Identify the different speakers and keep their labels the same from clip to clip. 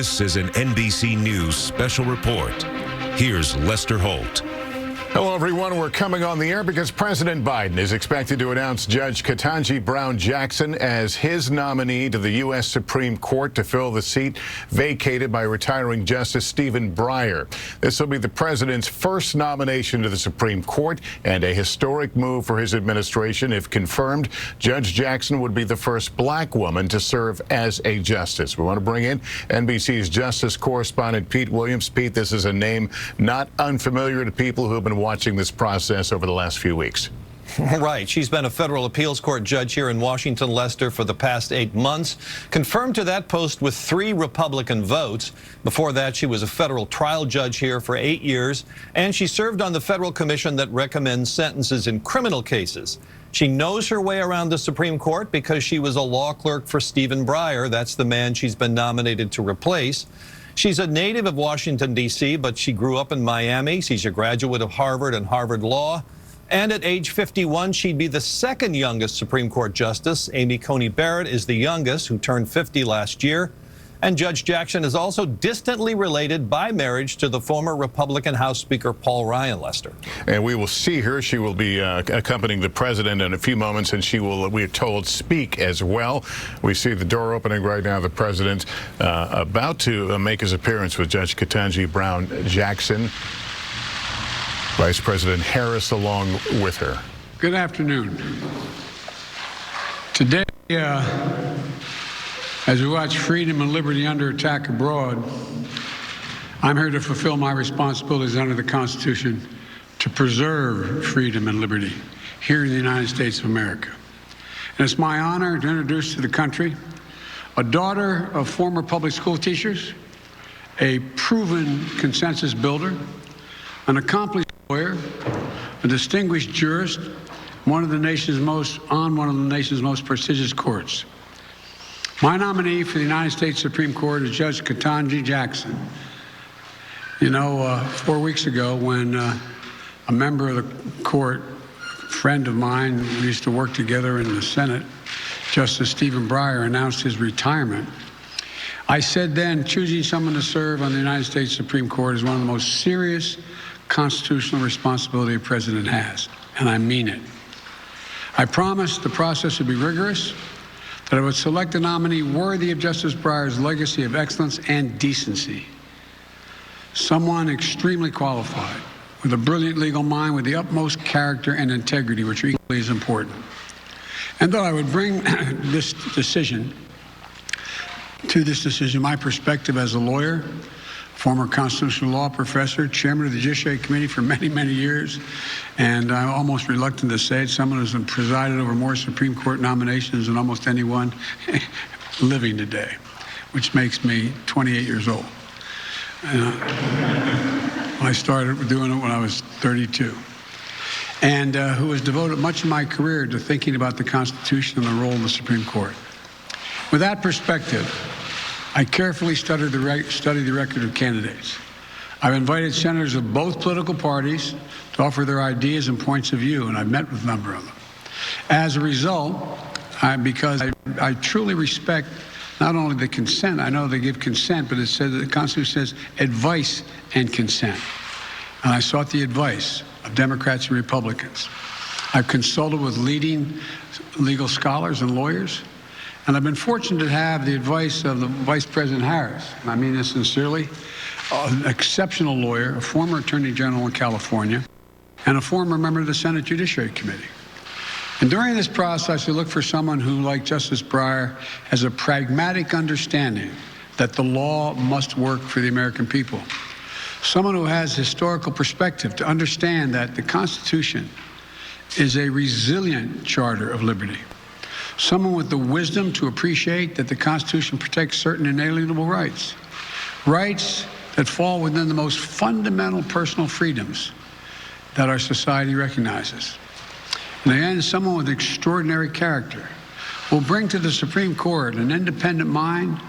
Speaker 1: This is an NBC News special report. Here's Lester Holt.
Speaker 2: Hello, everyone. We're coming on the air because President Biden is expected to announce Judge Ketanji Brown Jackson as his nominee to the U.S. Supreme Court to fill the seat vacated by retiring Justice Stephen Breyer. This will be the president's first nomination to the Supreme Court and a historic move for his administration. If confirmed, Judge Jackson would be the first black woman to serve as a justice. We want to bring in NBC's justice correspondent Pete Williams. Pete, this is a name not unfamiliar to people who have been watching this process over the last few weeks.
Speaker 3: Right. She's been a federal appeals court judge here in Washington, Lester, for the past 8 months. Confirmed to that post with 3 Republican votes. Before that, she was a federal trial judge here for 8 years, and she served on the federal commission that recommends sentences in criminal cases. She knows her way around the Supreme Court because she was a law clerk for Stephen Breyer. That's the man she's been nominated to replace. She's a native of Washington, D.C., but she grew up in Miami. She's a graduate of Harvard and Harvard Law. And at age 51, she'd be the second youngest Supreme Court justice. Amy Coney Barrett is the youngest, who turned 50 last year. And Judge Jackson is also distantly related by marriage to the former Republican House Speaker Paul Ryan, Lester.
Speaker 2: And we will see her. She will be accompanying the president in a few moments, and she will, we are told, speak as well. We see the door opening right now. The president about to make his appearance with Judge Ketanji Brown Jackson. Vice President Harris along with her.
Speaker 4: Good afternoon. Today, as we watch freedom and liberty under attack abroad, I'm here to fulfill my responsibilities under the Constitution to preserve freedom and liberty here in the United States of America. And it's my honor to introduce to the country a daughter of former public school teachers, a proven consensus builder, an accomplished lawyer, a distinguished jurist, on one of the nation's most prestigious courts. My nominee for the United States Supreme Court is Judge Ketanji Jackson. You know, 4 weeks ago, when a member of the court, a friend of mine, we used to work together in the Senate, Justice Stephen Breyer, announced his retirement, I said then, choosing someone to serve on the United States Supreme Court is one of the most serious constitutional responsibility a president has, and I mean it. I promised the process would be rigorous, that I would select a nominee worthy of Justice Breyer's legacy of excellence and decency. Someone extremely qualified, with a brilliant legal mind, with the utmost character and integrity, which are equally as important. And though I would bring to this decision, my perspective as a lawyer, former constitutional law professor, chairman of the Judiciary Committee for many, many years, and I'm almost reluctant to say it, someone who's presided over more Supreme Court nominations than almost anyone living today, which makes me 28 years old. I started doing it when I was 32. And who has devoted much of my career to thinking about the Constitution and the role of the Supreme Court. With that perspective, I carefully studied the record of candidates. I've invited senators of both political parties to offer their ideas and points of view, and I've met with a number of them. As a result, because I truly respect not only the consent, I know they give consent, but it says the Constitution says advice and consent. And I sought the advice of Democrats and Republicans. I've consulted with leading legal scholars and lawyers, and I've been fortunate to have the advice of the Vice President Harris, and I mean this sincerely, an exceptional lawyer, a former Attorney General in California, and a former member of the Senate Judiciary Committee. And during this process, I look for someone who, like Justice Breyer, has a pragmatic understanding that the law must work for the American people. Someone who has historical perspective to understand that the Constitution is a resilient charter of liberty. Someone with the wisdom to appreciate that the Constitution protects certain inalienable rights, rights that fall within the most fundamental personal freedoms that our society recognizes. And again, someone with extraordinary character will bring to the Supreme Court an independent mind,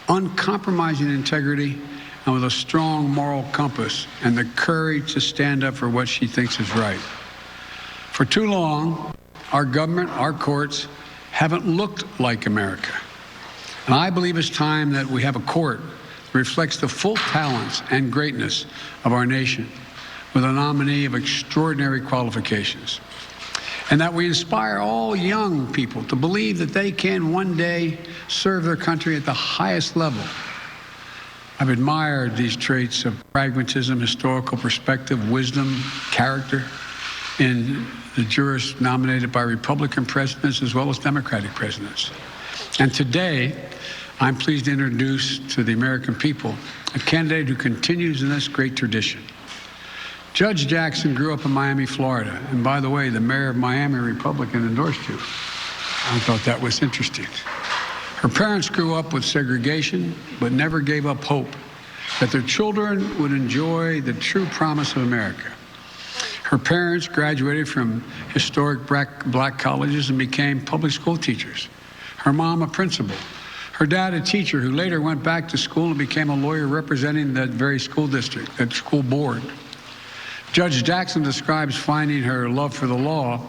Speaker 4: uncompromising integrity, and with a strong moral compass and the courage to stand up for what she thinks is right. For too long, our government, our courts, haven't looked like America. And I believe it's time that we have a court reflects the full talents and greatness of our nation, with a nominee of extraordinary qualifications. And that we inspire all young people to believe that they can one day serve their country at the highest level. I've admired these traits of pragmatism, historical perspective, wisdom, character in the jurists nominated by Republican presidents as well as Democratic presidents. And today, I'm pleased to introduce to the American people a candidate who continues in this great tradition. Judge Jackson grew up in Miami, Florida. And by the way, the mayor of Miami, a Republican, endorsed you. I thought that was interesting. Her parents grew up with segregation, but never gave up hope that their children would enjoy the true promise of America. Her parents graduated from historic black colleges and became public school teachers. Her mom, a principal. Her dad, a teacher who later went back to school and became a lawyer representing that very school district, that school board. Judge Jackson describes finding her love for the law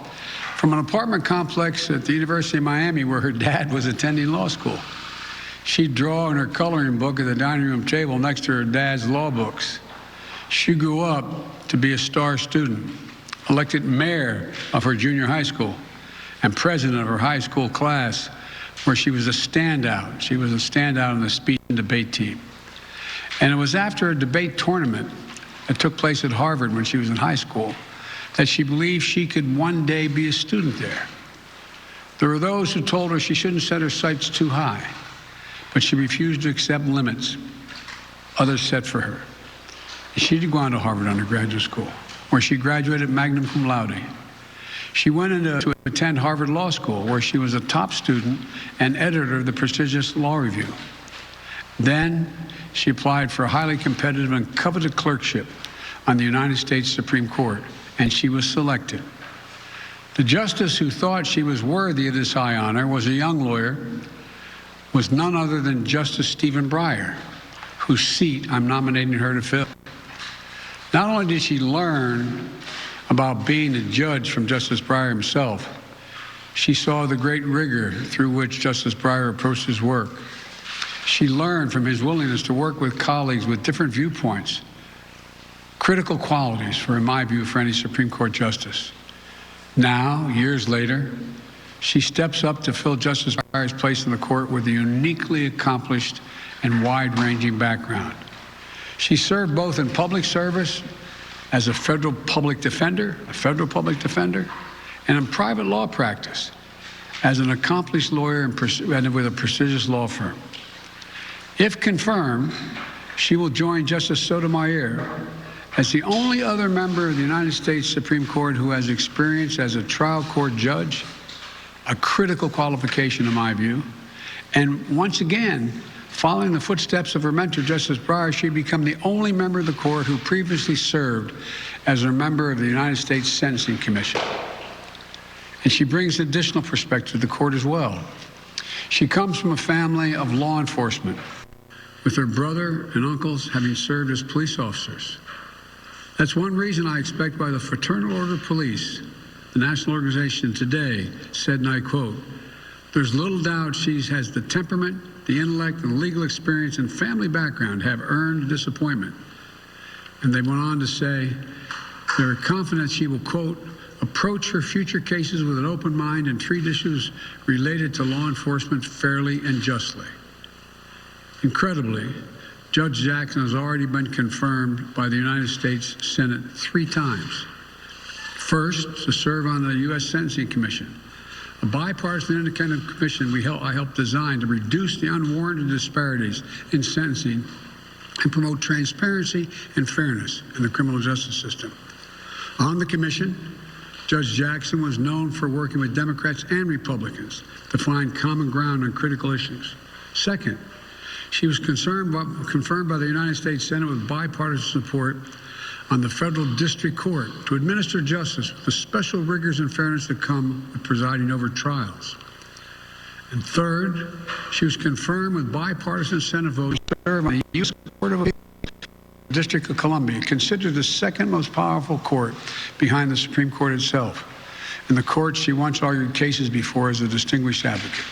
Speaker 4: from an apartment complex at the University of Miami where her dad was attending law school. She'd draw in her coloring book at the dining room table next to her dad's law books. She grew up to be a star student, elected mayor of her junior high school, and president of her high school class, where she was a standout. She was a standout in the speech and debate team. And it was after a debate tournament that took place at Harvard when she was in high school that she believed she could one day be a student there. There were those who told her she shouldn't set her sights too high, but she refused to accept limits others set for her. She did go on to Harvard undergraduate school, where she graduated magna cum laude. She went to attend Harvard Law School, where she was a top student and editor of the prestigious Law Review. Then she applied for a highly competitive and coveted clerkship on the United States Supreme Court, and she was selected. The justice who thought she was worthy of this high honor was a young lawyer, was none other than Justice Stephen Breyer, whose seat I'm nominating her to fill. Not only did she learn about being a judge from Justice Breyer himself, she saw the great rigor through which Justice Breyer approached his work. She learned from his willingness to work with colleagues with different viewpoints, critical qualities in my view, for any Supreme Court justice. Now, years later, she steps up to fill Justice Breyer's place in the court with a uniquely accomplished and wide-ranging background. She served both in public service as a federal public defender, and in private law practice as an accomplished lawyer and with a prestigious law firm. If confirmed, she will join Justice Sotomayor as the only other member of the United States Supreme Court who has experience as a trial court judge, a critical qualification in my view, and once again, following the footsteps of her mentor, Justice Breyer, she become the only member of the court who previously served as a member of the United States Sentencing Commission. And she brings additional perspective to the court as well. She comes from a family of law enforcement, with her brother and uncles having served as police officers. That's one reason I expect by the Fraternal Order of Police, the national organization today, said, and I quote, "There's little doubt she has the temperament, the intellect, and the legal experience and family background have earned disappointment." And they went on to say, they're confident she will, quote, "approach her future cases with an open mind and treat issues related to law enforcement fairly and justly." Incredibly, Judge Jackson has already been confirmed by the United States Senate 3 times. First, to serve on the U.S. Sentencing Commission, a bipartisan independent commission I helped design to reduce the unwarranted disparities in sentencing and promote transparency and fairness in the criminal justice system. On the commission, Judge Jackson was known for working with Democrats and Republicans to find common ground on critical issues. Second, she was confirmed by the United States Senate with bipartisan support on the federal district court to administer justice with the special rigors and fairness that come with presiding over trials. And third, she was confirmed with bipartisan Senate votes to serve on the U.S. Court of Appeals, District of Columbia, considered the second most powerful court behind the Supreme Court itself. In the court she once argued cases before as a distinguished advocate.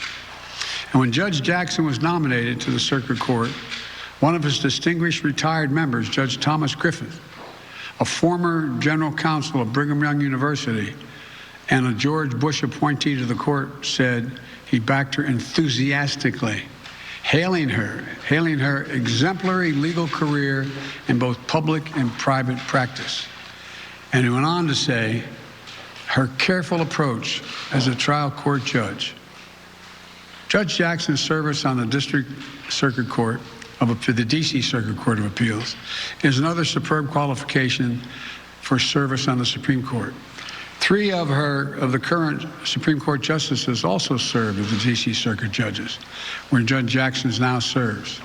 Speaker 4: And when Judge Jackson was nominated to the Circuit Court, One of his distinguished retired members, Judge Thomas Griffith, a former general counsel of Brigham Young University and a George Bush appointee to the court, said he backed her enthusiastically, hailing her exemplary legal career in both public and private practice. And he went on to say her careful approach as a trial court judge. Judge Jackson's service on the District Circuit Court of the D.C. Circuit Court of Appeals is another superb qualification for service on the Supreme Court. 3 of the current Supreme Court justices also served as the D.C. Circuit judges, where Judge Jackson now serves.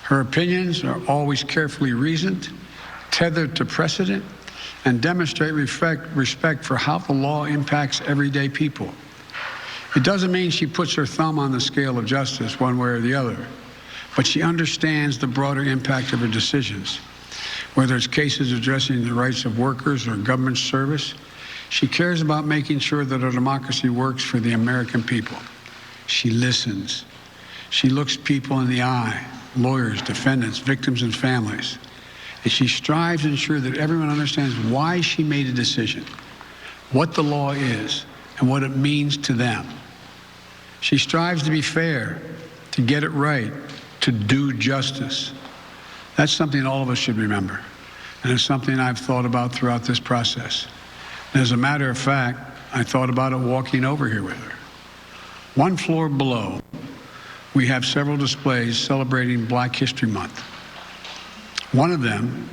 Speaker 4: Her opinions are always carefully reasoned, tethered to precedent, and demonstrate respect for how the law impacts everyday people. It doesn't mean she puts her thumb on the scale of justice one way or the other, but she understands the broader impact of her decisions. Whether it's cases addressing the rights of workers or government service, she cares about making sure that our democracy works for the American people. She listens. She looks people in the eye, lawyers, defendants, victims, and families. And she strives to ensure that everyone understands why she made a decision, what the law is, and what it means to them. She strives to be fair, to get it right, to do justice. That's something all of us should remember, and it's something I've thought about throughout this process. And as a matter of fact, I thought about it walking over here with her. One floor below, we have several displays celebrating Black History Month. One of them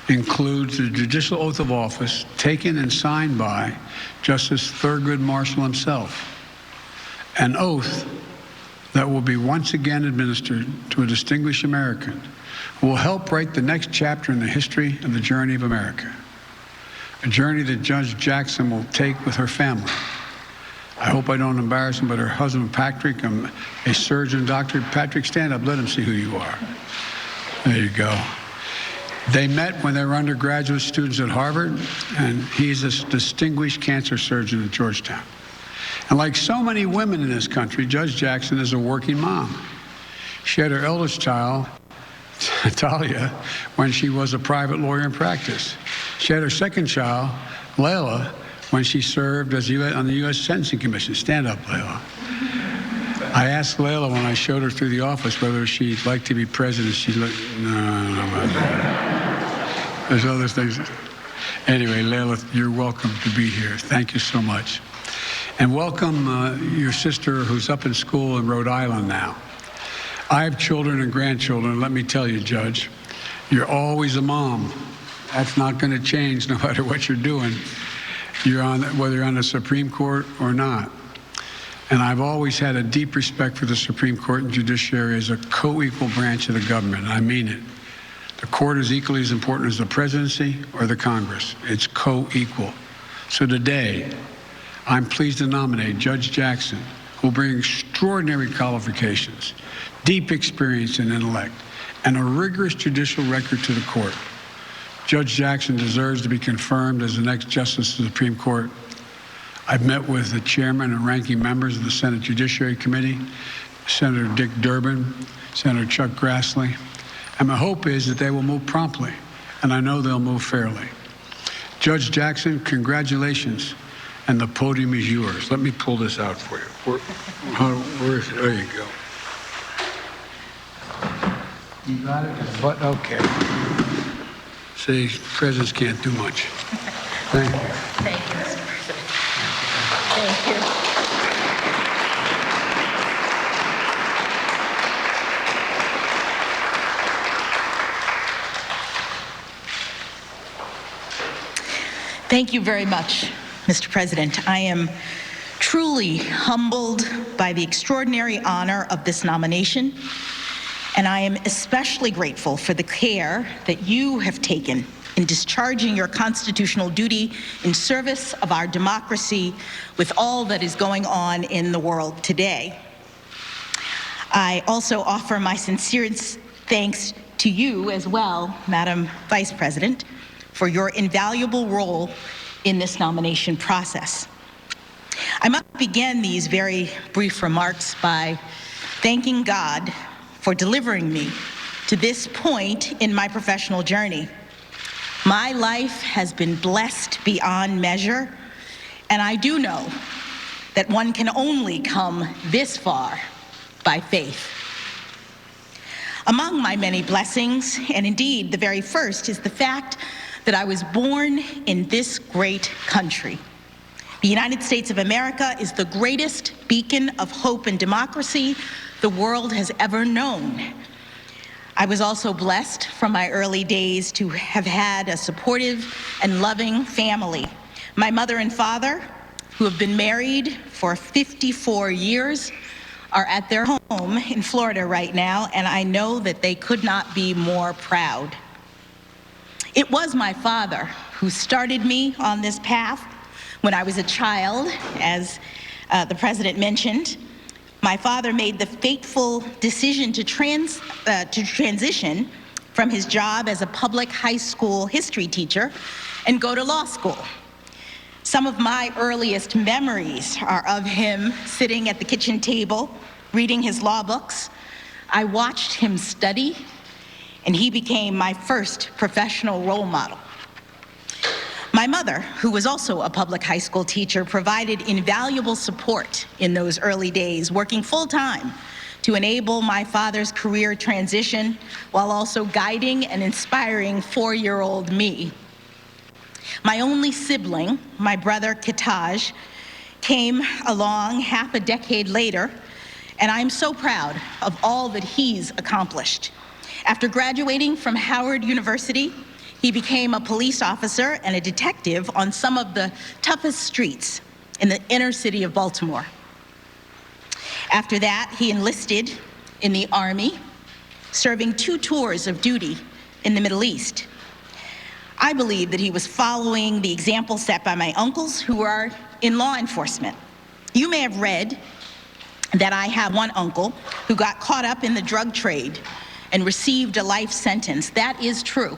Speaker 4: includes the judicial oath of office taken and signed by Justice Thurgood Marshall himself, an oath that will be once again administered to a distinguished American who will help write the next chapter in the history of the journey of America, a journey that Judge Jackson will take with her family. I hope I don't embarrass him, but her husband, Patrick, a surgeon, Dr. Patrick, stand up, let him see who you are. There you go. They met when they were undergraduate students at Harvard, and he's a distinguished cancer surgeon at Georgetown. And like so many women in this country, Judge Jackson is a working mom. She had her eldest child, Talia, when she was a private lawyer in practice. She had her second child, Layla, when she served on the U.S. Sentencing Commission. Stand up, Layla. I asked Layla when I showed her through the office whether she'd like to be president. She looked, no. There's other things. Anyway, Layla, you're welcome to be here. Thank you so much. And welcome your sister who's up in school in Rhode Island now. I have children and grandchildren. Let me tell you, Judge, you're always a mom. That's not going to change no matter what you're doing. Whether you're on the Supreme Court or not. And I've always had a deep respect for the Supreme Court and judiciary as a co-equal branch of the government. And I mean it. The court is equally as important as the presidency or the Congress. It's co-equal. So today, I'm pleased to nominate Judge Jackson, who will bring extraordinary qualifications, deep experience and intellect, and a rigorous judicial record to the court. Judge Jackson deserves to be confirmed as the next Justice of the Supreme Court. I've met with the chairman and ranking members of the Senate Judiciary Committee, Senator Dick Durbin, Senator Chuck Grassley, and my hope is that they will move promptly, and I know they'll move fairly. Judge Jackson, congratulations, and the podium is yours. Let me pull this out for you. Where is it? There you go. You got it? But okay. See, presidents can't do much. Thank you.
Speaker 5: Thank you, Mr. President. Thank you. Thank you very much, Mr. President. I am truly humbled by the extraordinary honor of this nomination, and I am especially grateful for the care that you have taken in discharging your constitutional duty in service of our democracy with all that is going on in the world today. I also offer my sincerest thanks to you as well, Madam Vice President, for your invaluable role in this nomination process. I must begin these very brief remarks by thanking God for delivering me to this point in my professional journey. My life has been blessed beyond measure, and I do know that one can only come this far by faith. Among my many blessings, and indeed the very first, is the fact that I was born in this great country. The United States of America is the greatest beacon of hope and democracy the world has ever known. I was also blessed from my early days to have had a supportive and loving family. My mother and father, who have been married for 54 years, are at their home in Florida right now, and I know that they could not be more proud. It was my father who started me on this path when I was a child, as the president mentioned. My father made the fateful decision to transition from his job as a public high school history teacher and go to law school. Some of my earliest memories are of him sitting at the kitchen table, reading his law books. I watched him study, and he became my first professional role model. My mother, who was also a public high school teacher, provided invaluable support in those early days, working full-time to enable my father's career transition while also guiding and inspiring 4-year-old me. My only sibling, my brother Ketaj, came along half a decade later, and I'm so proud of all that he's accomplished. After graduating from Howard University, he became a police officer and a detective on some of the toughest streets in the inner city of Baltimore. After that, he enlisted in the Army, serving 2 tours of duty in the Middle East. I believe that he was following the example set by my uncles who are in law enforcement. You may have read that I have one uncle who got caught up in the drug trade and received a life sentence. That is true.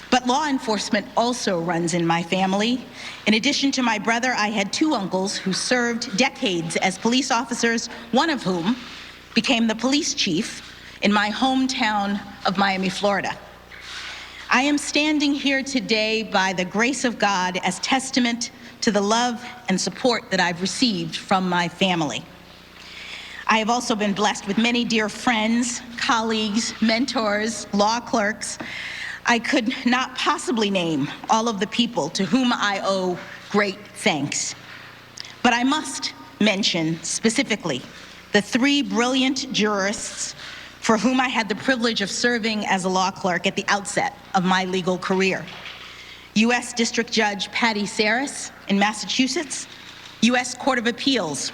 Speaker 5: But law enforcement also runs in my family. In addition to my brother, I had 2 uncles who served decades as police officers, one of whom became the police chief in my hometown of Miami, Florida. I am standing here today by the grace of God as testament to the love and support that I've received from my family. I have also been blessed with many dear friends, colleagues, mentors, law clerks. I could not possibly name all of the people to whom I owe great thanks. But I must mention specifically the 3 brilliant jurists for whom I had the privilege of serving as a law clerk at the outset of my legal career. U.S. District Judge Patty Saris in Massachusetts, U.S. Court of Appeals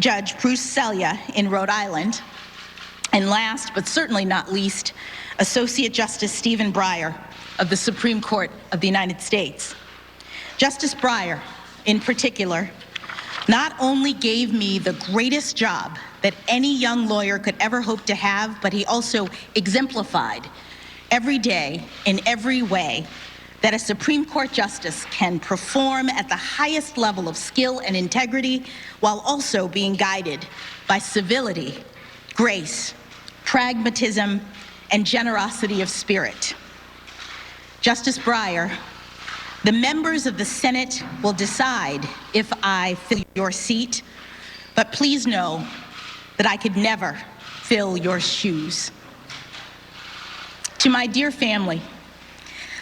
Speaker 5: Judge Bruce Selya in Rhode Island, and last but certainly not least, Associate Justice Stephen Breyer of the Supreme Court of the United States. Justice Breyer, in particular, not only gave me the greatest job that any young lawyer could ever hope to have, but he also exemplified every day in every way that a Supreme Court justice can perform at the highest level of skill and integrity while also being guided by civility, grace, pragmatism, and generosity of spirit. Justice Breyer, the members of the Senate will decide if I fill your seat, but please know that I could never fill your shoes. To my dear family,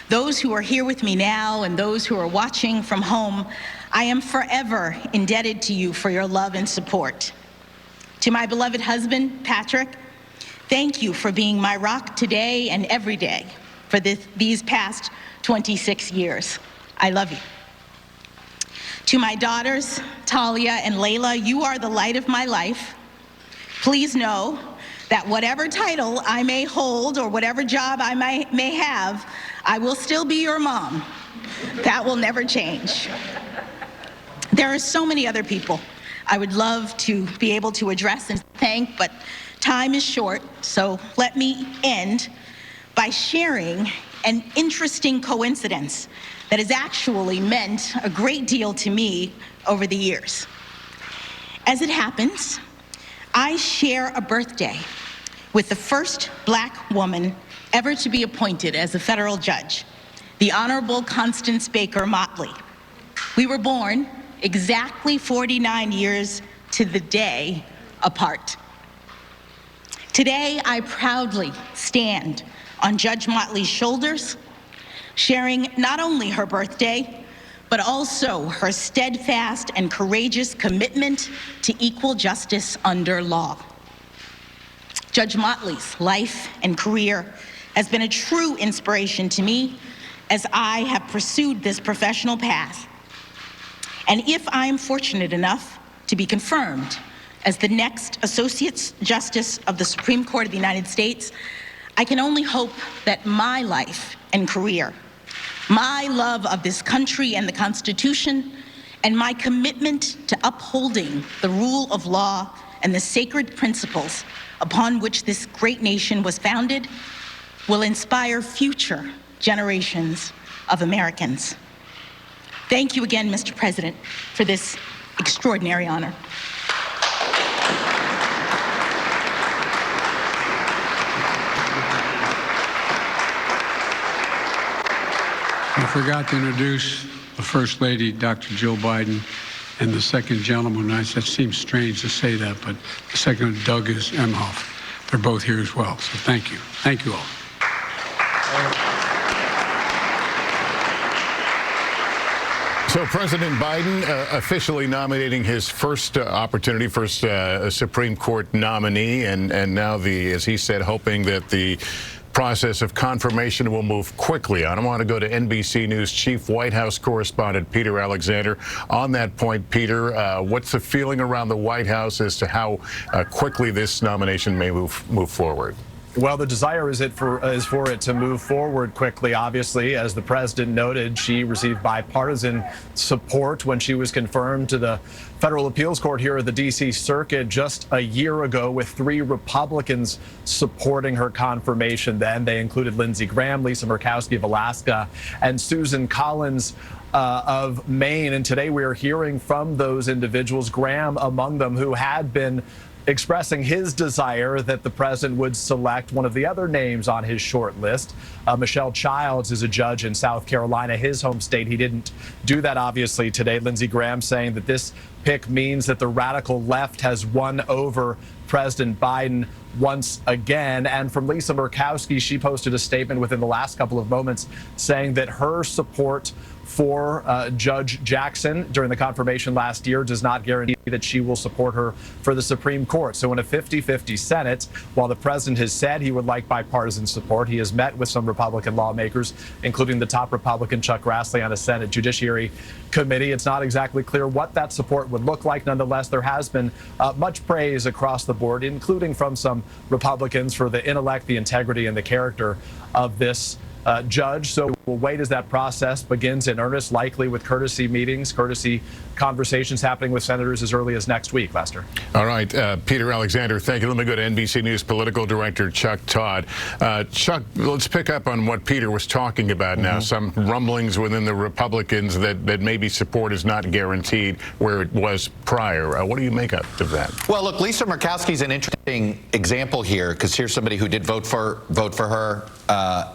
Speaker 5: those who are here with me now and those who are watching from home, I am forever indebted to you for your love and support. To my beloved husband, Patrick, thank you for being my rock today and every day for these past 26 years. I love you. To my daughters, Talia and Layla, you are the light of my life. Please know that whatever title I may hold or whatever job I may have, I will still be your mom. That will never change. There are so many other people I would love to be able to address and thank, but time is short, so let me end by sharing an interesting coincidence that has actually meant a great deal to me over the years. As it happens, I share a birthday with the first black woman ever to be appointed as a federal judge, the Honorable Constance Baker Motley. We were born exactly 49 years to the day apart. Today, I proudly stand on Judge Motley's shoulders, sharing not only her birthday, but also her steadfast and courageous commitment to equal justice under law. Judge Motley's life and career has been a true inspiration to me as I have pursued this professional path. And if I am fortunate enough to be confirmed as the next Associate Justice of the Supreme Court of the United States, I can only hope that my life and career, my love of this country and the Constitution, and my commitment to upholding the rule of law and the sacred principles upon which this great nation was founded will inspire future generations of Americans. Thank you again, Mr. President, for this extraordinary honor.
Speaker 4: I forgot to introduce the First Lady, Dr. Jill Biden, and the second gentleman. That seems strange to say that, but the second, Doug Emhoff. They're both here as well, so thank you. Thank you all.
Speaker 2: So President Biden officially nominating his first opportunity, first Supreme Court nominee, and now as he said, hoping that the process of confirmation will move quickly on. I want to go to NBC News Chief White House Correspondent Peter Alexander. On that point, Peter, what's the feeling around the White House as to how quickly this nomination may move forward?
Speaker 6: Well, the desire is for it to move forward quickly. Obviously, as the president noted, she received bipartisan support when she was confirmed to the federal appeals court here at the D.C. Circuit just a year ago, with 3 Republicans supporting her confirmation. Then they included Lindsey Graham, Lisa Murkowski of Alaska, and Susan Collins of Maine. And today we are hearing from those individuals, Graham among them, who had been expressing his desire that the president would select one of the other names on his short list. Michelle Childs is a judge in South Carolina, his home state. He didn't do that, obviously, today. Lindsey Graham saying that this pick means that the radical left has won over President Biden once again. And from Lisa Murkowski, she posted a statement within the last couple of moments saying that her support for Judge Jackson during the confirmation last year does not guarantee that she will support her for the Supreme Court. So in a 50-50 Senate, while the president has said he would like bipartisan support, he has met with some Republican lawmakers, including the top Republican Chuck Grassley on a Senate Judiciary Committee. It's not exactly clear what that support would look like. Nonetheless, there has been much praise across the board, including from some Republicans, for the intellect, the integrity, and the character of this judge. So we'll wait as that process begins in earnest, likely with courtesy meetings, courtesy conversations happening with senators as early as next week, Lester.
Speaker 2: All right, Peter Alexander, thank you. Let me go to NBC News political director Chuck Todd. Chuck, let's pick up on what Peter was talking about now. Some rumblings within the Republicans that maybe support is not guaranteed where it was prior. What do you make of that?
Speaker 7: Well, look, Lisa Murkowski's an interesting example here, because here's somebody who did vote for her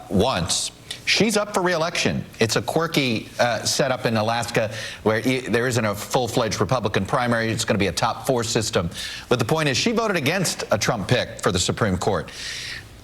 Speaker 7: once. She's up for re-election. It's a quirky setup in Alaska where there isn't a full-fledged Republican primary. It's going to be a top 4 system. But the point is, she voted against a Trump pick for the Supreme Court.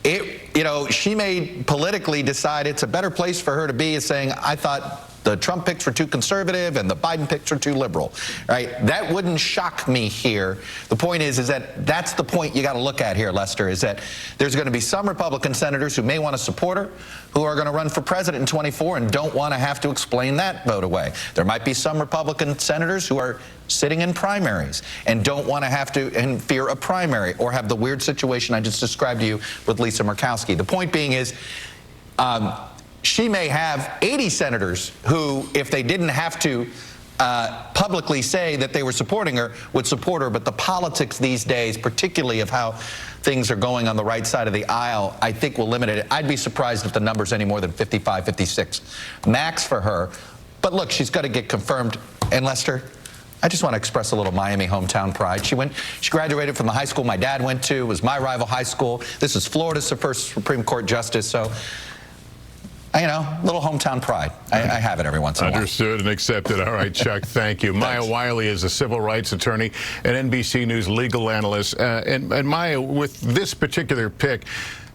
Speaker 7: She may politically decide it's a better place for her to be, is saying, I thought the Trump picks were too conservative and the Biden picks were too liberal, right? That wouldn't shock me here. The point is that that's the point you got to look at here, Lester, is that there's going to be some Republican senators who may want to support her, who are going to run for president in 24 and don't want to have to explain that vote away. There might be some Republican senators who are sitting in primaries and don't want to have to fear a primary or have the weird situation I just described to you with Lisa Murkowski. The point being is, she may have 80 senators who, if they didn't have to publicly say that they were supporting her, would support her. But the politics these days, particularly of how things are going on the right side of the aisle, I think will limit it. I'd be surprised if the number's any more than 55, 56 max for her. But look, she's got to get confirmed. And Lester, I just want to express a little Miami hometown pride. She graduated from the high school my dad went to. It was my rival high school. This is Florida's first Supreme Court justice. So, you know, little hometown pride. I have it every once in a while.
Speaker 2: Understood and accepted. All right, Chuck, thank you. Maya Wiley is a civil rights attorney and NBC News legal analyst. And Maya, with this particular pick,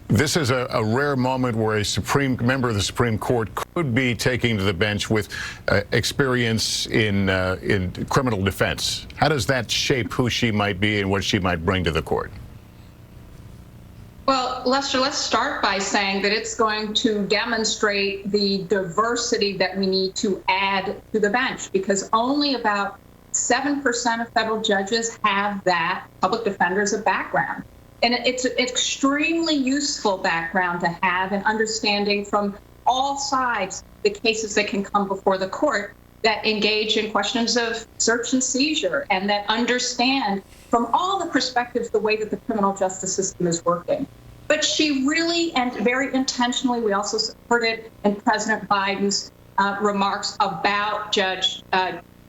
Speaker 2: this is a rare moment where a member of the Supreme Court could be taking to the bench with experience in criminal defense. How does that shape who she might be and what she might bring to the court?
Speaker 8: Well, Lester, let's start by saying that it's going to demonstrate the diversity that we need to add to the bench, because only about 7% of federal judges have that public defender as a background. And it's an extremely useful background to have, and understanding from all sides the cases that can come before the court that engage in questions of search and seizure, and that understand from all the perspectives the way that the criminal justice system is working. But she really, and very intentionally, we also heard it in President Biden's remarks about Judge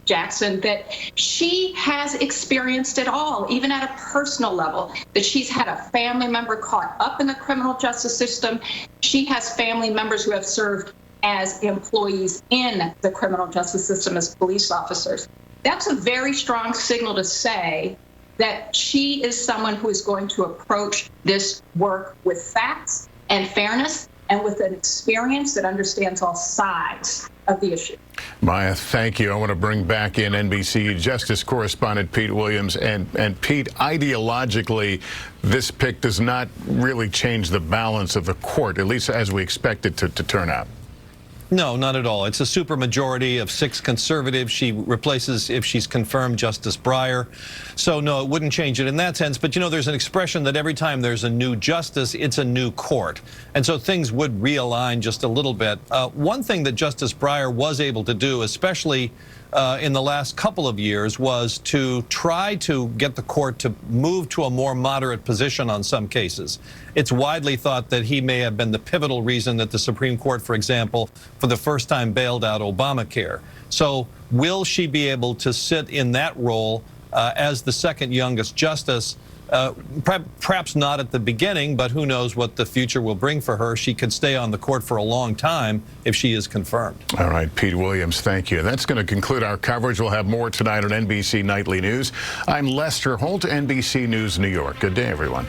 Speaker 8: Jackson, that she has experienced it all, even at a personal level, that she's had a family member caught up in the criminal justice system. She has family members who have served as employees in the criminal justice system as police officers. That's a very strong signal to say that she is someone who is going to approach this work with facts and fairness, and with an experience that understands all sides of the issue.
Speaker 2: Maya, thank you. I want to bring back in NBC Justice correspondent Pete Williams. And Pete, ideologically, this pick does not really change the balance of the court, at least as we expect it to turn out.
Speaker 3: No, not at all. It's a supermajority of 6 conservatives. She replaces, if she's confirmed, Justice Breyer. So, no, it wouldn't change it in that sense. But, you know, there's an expression that every time there's a new justice, it's a new court. And so things would realign just a little bit. One thing that Justice Breyer was able to do, especially in the last couple of years, was to try to get the court to move to a more moderate position on some cases. It's widely thought that he may have been the pivotal reason that the Supreme Court, for example, for the first time bailed out Obamacare. So will she be able to sit in that role as the second youngest justice? Perhaps not at the beginning, but who knows what the future will bring for her. She could stay on the court for a long time if she is confirmed.
Speaker 2: All right, Pete Williams, thank you. That's going to conclude our coverage. We'll have more tonight on NBC Nightly News. I'm Lester Holt, NBC News, New York. Good day, everyone.